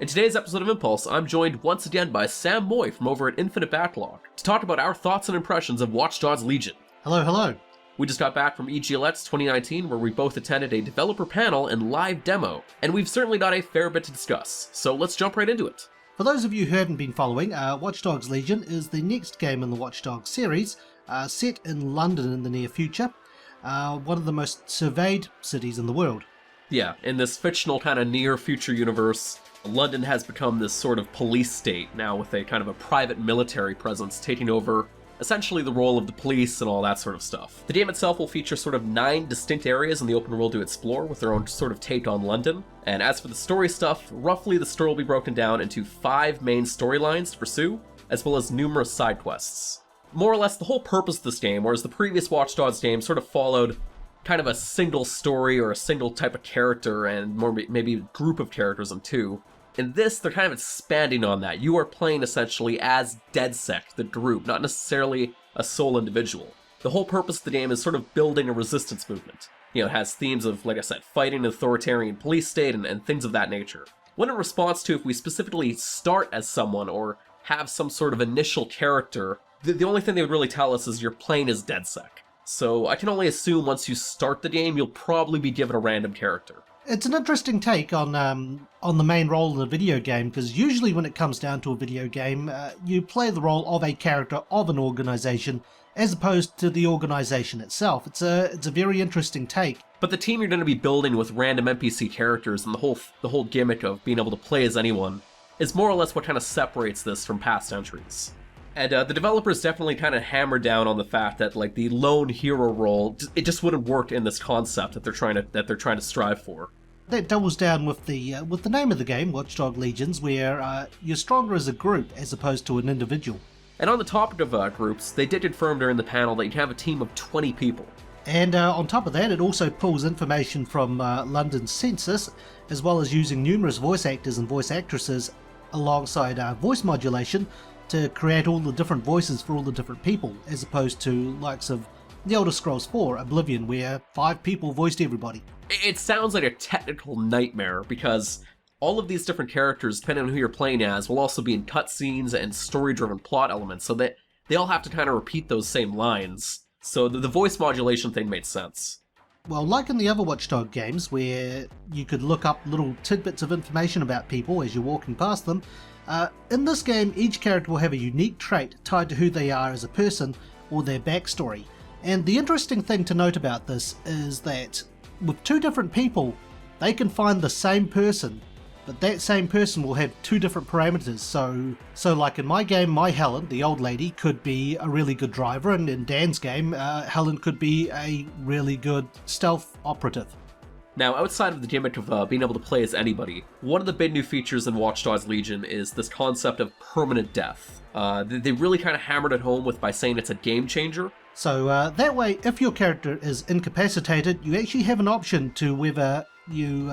In today's episode of Impulse, I'm joined once again by Sam Moy from over at Infinite Backlog to talk about our thoughts and impressions of Watch Dogs Legion. Hello, hello. We just got back from EGLX 2019 where we both attended a developer panel and live demo, and we've certainly got a fair bit to discuss, so let's jump right into it. For those of you who haven't been following, Watch Dogs Legion is the next game in the Watch Dogs series, set in London in the near future, one of the most surveyed cities in the world. Yeah, in this fictional kind of near future universe, London has become this sort of police state now with a kind of a private military presence taking over essentially the role of the police and all that sort of stuff. The game itself will feature sort of 9 distinct areas in the open world to explore with their own sort of take on London. And as for the story stuff, roughly the story will be broken down into 5 main storylines to pursue, as well as numerous side quests. More or less the whole purpose of this game, whereas the previous Watch Dogs game sort of followed kind of a single story or a single type of character and more maybe a group of characters in 2. In this, they're kind of expanding on that. You are playing essentially as DedSec, the group, not necessarily a sole individual. The whole purpose of the game is sort of building a resistance movement. You know, it has themes of, like I said, fighting an authoritarian police state and things of that nature. What in response to if we specifically start as someone or have some sort of initial character, the only thing they would really tell us is you're playing as DedSec. So I can only assume once you start the game, you'll probably be given a random character. It's an interesting take on the main role in a video game, because usually when it comes down to a video game, you play the role of a character of an organization as opposed to the organization itself. It's a very interesting take. But the team you're going to be building with random NPC characters and the whole gimmick of being able to play as anyone is more or less what kind of separates this from past entries. And the developers definitely kind of hammered down on the fact that like the lone hero role, it just wouldn't work in this concept that they're trying to strive for. That doubles down with the name of the game, Watch Dogs Legion, where you're stronger as a group as opposed to an individual. And on the topic of groups, they did confirm during the panel that you can have a team of 20 people. And on top of that, it also pulls information from London's census, as well as using numerous voice actors and voice actresses alongside voice modulation to create all the different voices for all the different people, as opposed to likes of The Elder Scrolls 4, Oblivion, where 5 people voiced everybody. It sounds like a technical nightmare, because all of these different characters, depending on who you're playing as, will also be in cutscenes and story-driven plot elements, so that they all have to kind of repeat those same lines. So the voice modulation thing made sense. Well, like in the other Watch Dogs games, where you could look up little tidbits of information about people as you're walking past them, in this game, each character will have a unique trait tied to who they are as a person or their backstory. And the interesting thing to note about this is that with 2 different people, they can find the same person, but that same person will have 2 different parameters. So like in my game, my Helen, the old lady, could be a really good driver, and in Dan's game, Helen could be a really good stealth operative. Now, outside of the gimmick of being able to play as anybody, one of the big new features in Watch Dogs Legion is this concept of permanent death. They really kind of hammered it home by saying it's a game changer. So that way, if your character is incapacitated, you actually have an option to whether you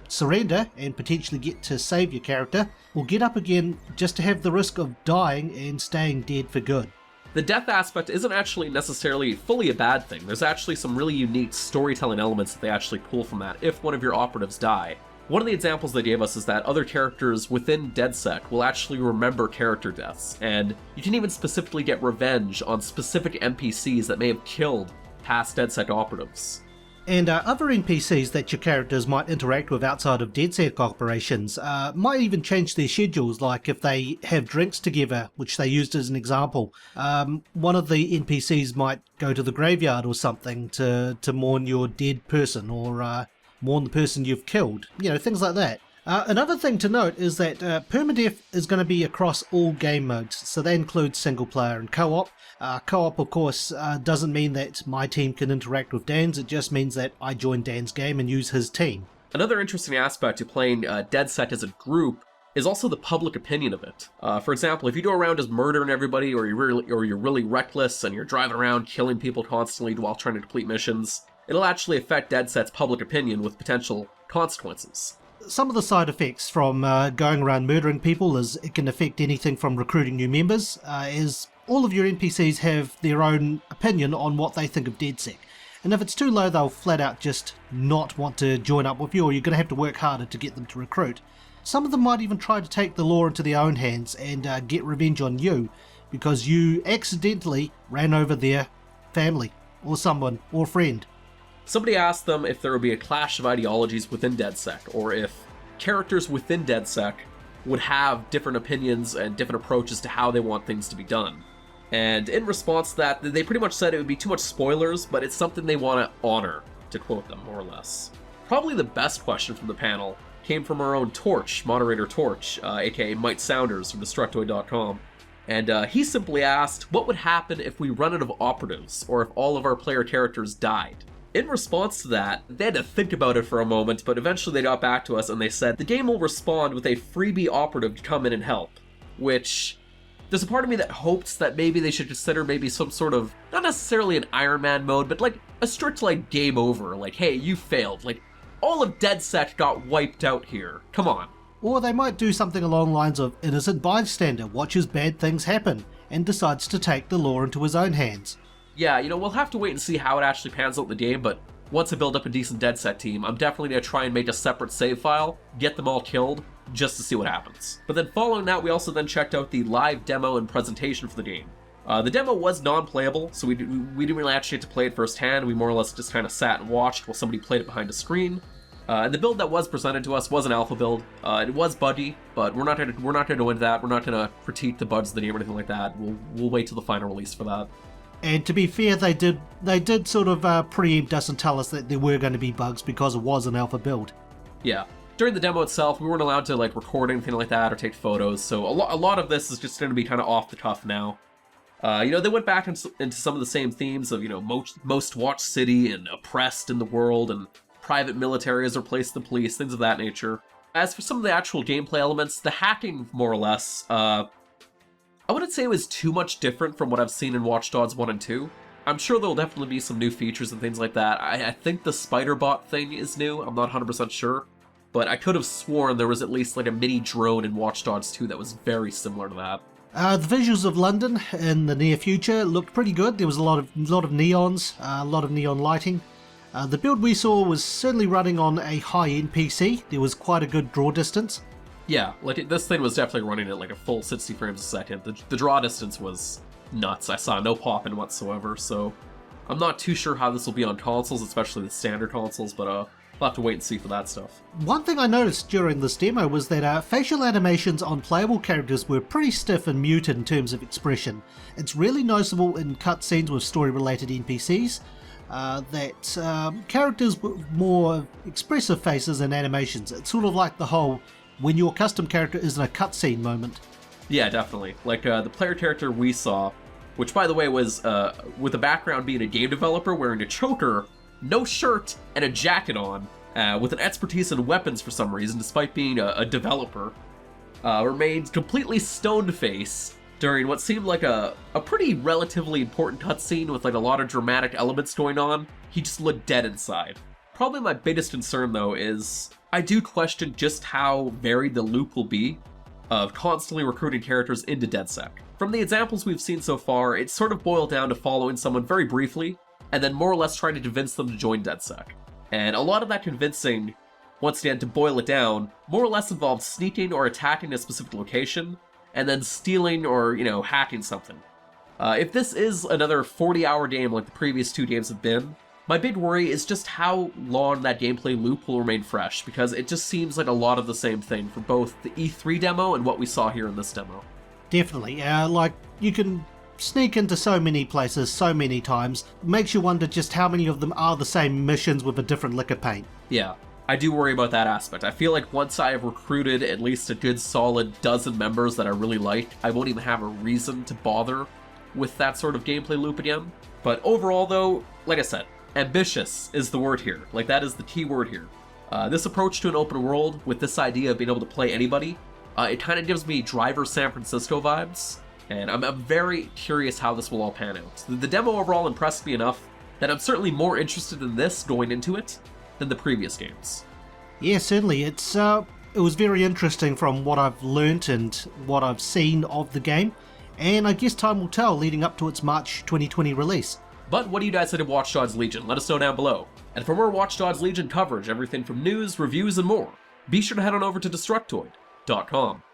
surrender and potentially get to save your character, or get up again just to have the risk of dying and staying dead for good. The death aspect isn't actually necessarily fully a bad thing. There's actually some really unique storytelling elements that they actually pull from that if one of your operatives die. One of the examples they gave us is that other characters within DedSec will actually remember character deaths, and you can even specifically get revenge on specific NPCs that may have killed past DedSec operatives. And other NPCs that your characters might interact with outside of DedSec operations might even change their schedules, like if they have drinks together, which they used as an example. One of the NPCs might go to the graveyard or something to mourn your dead person, or mourn the person you've killed. You know, things like that. Another thing to note is that permadeath is going to be across all game modes, so that includes single player and co-op. Co-op, of course, doesn't mean that my team can interact with Dan's, it just means that I join Dan's game and use his team. Another interesting aspect to playing DedSec as a group is also the public opinion of it. For example, if you go around just murdering everybody, or you're really reckless and you're driving around killing people constantly while trying to complete missions, it'll actually affect DedSec's public opinion with potential consequences. Some of the side effects from going around murdering people is it can affect anything from recruiting new members, as all of your NPCs have their own opinion on what they think of DedSec. And if it's too low, they'll flat out just not want to join up with you, or you're going to have to work harder to get them to recruit. Some of them might even try to take the law into their own hands and get revenge on you because you accidentally ran over their family or someone or friend. Somebody asked them if there would be a clash of ideologies within DedSec, or if characters within DedSec would have different opinions and different approaches to how they want things to be done. And in response to that, they pretty much said it would be too much spoilers, but it's something they want to honor, to quote them, more or less. Probably the best question from the panel came from our own Torch, moderator Torch, aka Mike Sounders from Destructoid.com. And he simply asked, what would happen if we run out of operatives, or if all of our player characters died? In response to that, they had to think about it for a moment, but eventually they got back to us and they said the game will respond with a freebie operative to come in and help. Which, there's a part of me that hopes that maybe they should consider maybe some sort of, not necessarily an Iron Man mode, but like a strict like game over, like hey, you failed, like all of DedSec got wiped out here, come on. Or they might do something along the lines of innocent bystander watches bad things happen and decides to take the law into his own hands. Yeah, we'll have to wait and see how it actually pans out in the game, but once I build up a decent DedSec team, I'm definitely going to try and make a separate save file, get them all killed, just to see what happens. But then following that, we also then checked out the live demo and presentation for the game. The demo was non-playable, so we didn't really actually get to play it firsthand. We more or less just kind of sat and watched while somebody played it behind a screen. And the build that was presented to us was an alpha build. It was buggy, but we're not going to go into that. We're not going to critique the bugs of the game or anything like that. We'll wait till the final release for that. And to be fair, they did sort of preempt us and tell us that there were going to be bugs because it was an alpha build. Yeah. During the demo itself, we weren't allowed to like record anything like that or take photos, so a lot of this is just going to be kind of off the cuff now. They went back into some of the same themes of, most watched city and oppressed in the world and private military has replaced the police, things of that nature. As for some of the actual gameplay elements, the hacking, more or less, I wouldn't say it was too much different from what I've seen in Watch Dogs 1 and 2. I'm sure there'll definitely be some new features and things like that. I think the spider bot thing is new, I'm not 100% sure. But I could have sworn there was at least like a mini drone in Watch Dogs 2 that was very similar to that. The visuals of London in the near future looked pretty good. There was a lot of neons, a lot of neon lighting. The build we saw was certainly running on a high-end PC. There was quite a good draw distance. Yeah, like this thing was definitely running at like a full 60 frames a second. The draw distance was nuts. I saw no popping whatsoever, so I'm not too sure how this will be on consoles, especially the standard consoles, but we'll have to wait and see for that stuff. One thing I noticed during this demo was that facial animations on playable characters were pretty stiff and muted in terms of expression. It's really noticeable in cutscenes with story-related NPCs that characters with more expressive faces and animations. It's sort of like the whole when your custom character is in a cutscene moment. Yeah, definitely. Like the player character we saw, which by the way was with a background being a game developer wearing a choker, no shirt, and a jacket on, with an expertise in weapons for some reason, despite being a developer, remained completely stone-faced during what seemed like a pretty relatively important cutscene with like a lot of dramatic elements going on. He just looked dead inside. Probably my biggest concern though is I do question just how varied the loop will be of constantly recruiting characters into DedSec. From the examples we've seen so far, it's sort of boiled down to following someone very briefly, and then more or less trying to convince them to join DedSec. And a lot of that convincing, once again to boil it down, more or less involves sneaking or attacking a specific location, and then stealing or, hacking something. If this is another 40-hour game like the previous two games have been, my big worry is just how long that gameplay loop will remain fresh, because it just seems like a lot of the same thing for both the E3 demo and what we saw here in this demo. Definitely. You can sneak into so many places so many times. It makes you wonder just how many of them are the same missions with a different lick of paint. Yeah, I do worry about that aspect. I feel like once I have recruited at least a good solid dozen members that I really like, I won't even have a reason to bother with that sort of gameplay loop again. But overall though, like I said, ambitious is the word here. Like, that is the key word here. This approach to an open world with this idea of being able to play anybody, it kind of gives me Driver San Francisco vibes, and I'm very curious how this will all pan out. The demo overall impressed me enough that I'm certainly more interested in this going into it than the previous games. Yeah, certainly. It was very interesting from what I've learnt and what I've seen of the game, and I guess time will tell leading up to its March 2020 release. But what do you guys think of Watch Dogs Legion? Let us know down below. And for more Watch Dogs Legion coverage, everything from news, reviews, and more, be sure to head on over to Destructoid. Untitled.com.